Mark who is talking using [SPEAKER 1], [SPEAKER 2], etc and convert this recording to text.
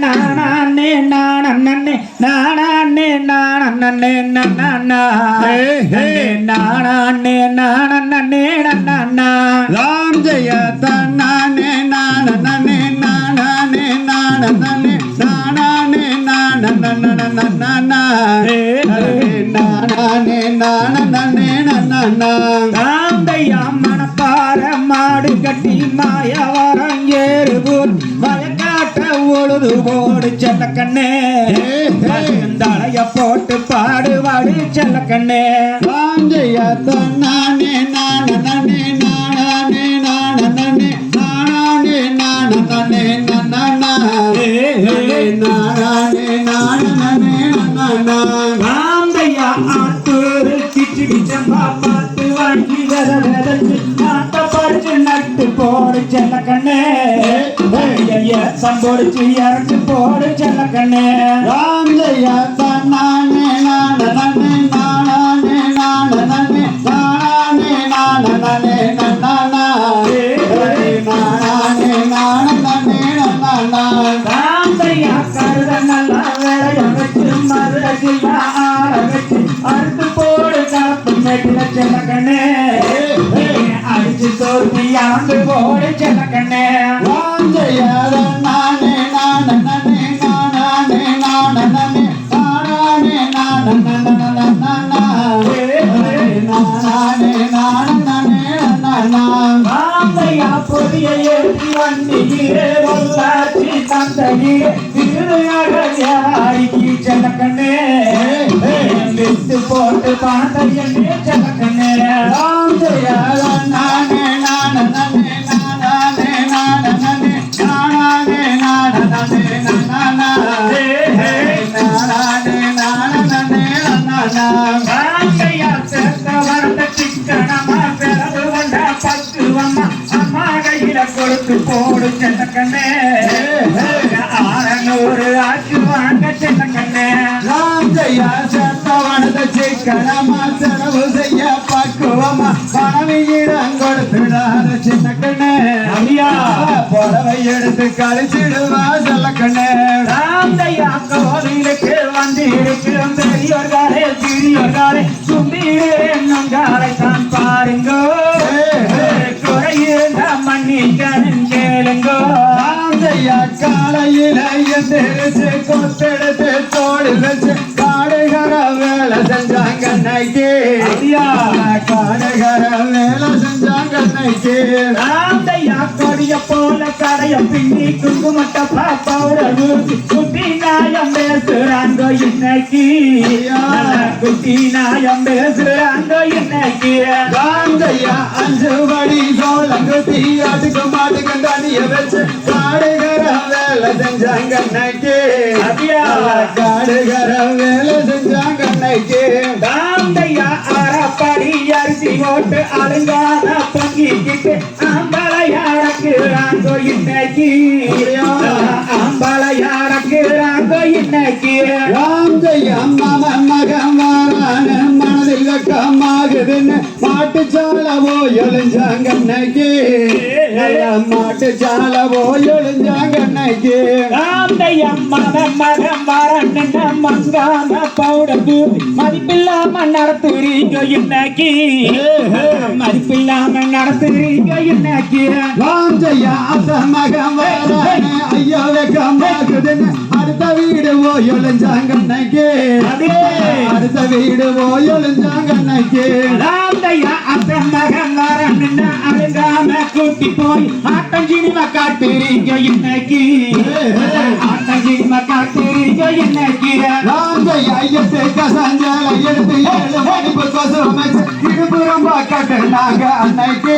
[SPEAKER 1] நானே நானே நானே நானே நானே நானே
[SPEAKER 2] ராம் ஜெய தன்னானே நானே நானே நானே நானே
[SPEAKER 1] நாந்தையா மணப்பார மாடு கட்டி மாயவரம் ஏறுபோர் வயக்காட்ட உழுது போடு செல்லக்கண்ணே தலைய போட்டு பாடுவாடு செல்லக்கண்ணே
[SPEAKER 2] ராஞ்சைய தன்னானே நானே நானே நானே நானே நானே
[SPEAKER 1] ராந்தையா ஆத்தூர் கிச்சிடி செம்பா பார்த்து வாங்கி விதச்சு நாட்ட பறிச்சு நட்டு போடு செல்லக்கண்ணே சம்போடிச்சு இறச்சு போடு செல்லக்கண்ணே
[SPEAKER 2] ராஞ்சைய தன்னானே நானே நானே நானே நானே
[SPEAKER 1] ராந்தையா கருத நல்லா வேலைய வச்சு மதுரையில் ஆள வச்சு அறுத்து போடு காப்பு மேட்டில செல்லக்கண்ணே அடிச்சு தோல்வி ஆண்டு போடு செல்லக்கண்ணே
[SPEAKER 2] ராஞ்சைய நானே நானே நானே நானே நானே
[SPEAKER 1] ராந்தையா பொதிய ஏற்றி வண்டியிலே பொள்ளாச்சி தந்தையிலே திருநாடிக்கு செல்லக்கண்ணே விட்டு போட்டு பாந்தையனே செல்லக்கண்ணே
[SPEAKER 2] ராஞ்சைய நானே நானே நானே நானே நானே
[SPEAKER 1] ராந்தையா சேர்த்த வரந்த சிக்கனமா பிறகு கொண்ட பக்குவம்மா அம்மா கையில கொடுத்து போடு செல்லக்கண்ணே 600 ஆச்சு வாங்க செல்லக்கண்ணே
[SPEAKER 2] ராஞ்சைய சேர்த்தவனது சிக்கனமா செலவு செய்ய பக்குவமா பணவியிடம் கொடுத்துடாத சின்ன கண்ணே
[SPEAKER 1] ஐயா
[SPEAKER 2] புடவை எடுத்து கழிச்சிடுவா செல்லக்கண்ணே
[SPEAKER 1] ராந்தையா கோவிலுக்கு வந்திருக்கு பெரியோர்களே சிறியோர்களே சும்பீடு என்னும் காலை தான் பாருங்கோ குறையிருந்த மன்னிக்கணும் கேளுங்கோ
[SPEAKER 2] ராஞ்சைய காலையில எந்திரிச்சு கொத்தெடுத்து தோடு வச்சு காடுகர வேலை செஞ்சாங்க அன்னைக்கு காடுகர வேலை செஞ்சாங்க அன்னைக்கு
[SPEAKER 1] ராந்தையா கொடிய போல கடைய பின்னி குங்குமட்ட பவுடர் ஊசி குட்டி நாயம் பேசுறாங்கோ இன்னைக்கு குட்டி நாயம் பேசுறாங்கோ இன்னைக்கு
[SPEAKER 2] ராஞ்சைய 5 படி சோளங்குத்தி அதுக்கு மாட்டுக்கு தண்ணிய வச்சு காடுகர வேலை செஞ்சாங்க அன்னைக்கு காடுகர வேலை செஞ்சாங்க அன்னைக்கு
[SPEAKER 1] ராந்தையா அறப்படி அரிசி ஓட்டு அழுங்காத பொங்கிக்கிட்டு அம்பளையாடக்குறாங்கோ இன்னைக்கு அம்பளையாடக்குறாங்கோ இன்னைக்கு
[SPEAKER 2] ராஞ்சைய மகன் வாரான மனதில் வெக்கமாகுதுன்னு மாட்டுச்சாலவோ எழுஞ்சாங்க அன்னைக்கு மாட்டுச்சாலவோ எழுஞ்சாங்க அன்னைக்கு
[SPEAKER 1] ராந்தையா மகன் வரன்னு மங்காம பவுடர் மதிப்பில்லாம நடத்துறீங்க இன்னைக்கு மதிப்பில்லாம நடத்துறீங்க இன்னைக்கு
[SPEAKER 2] ராஞ்சைய அத்த மகன் வாரான ஐயா வெக்கமாகுதுன்னு அடுத்த வீடு எழுஞ்சாங்க அன்னைக்கு அடுத்த வீடு எழுஞ்சாங்க அன்னைக்கு
[SPEAKER 1] ராந்தையா அத்த மகன் வரன்னு அழுகாம கூட்டி போய் ஆட்டஞ்சினிம காட்டுறீங்க இன்னைக்கு ஆட்டஞ்சினிம காட்டுறீங்க இன்னைக்கு
[SPEAKER 2] ராஞ்சைய ஐயத்தை கசஞ்சல எடுத்து 7 மணிக்கு கொசு அமைச்சு இடுப்புறம்பா கட்டுனாங்க அன்னைக்கு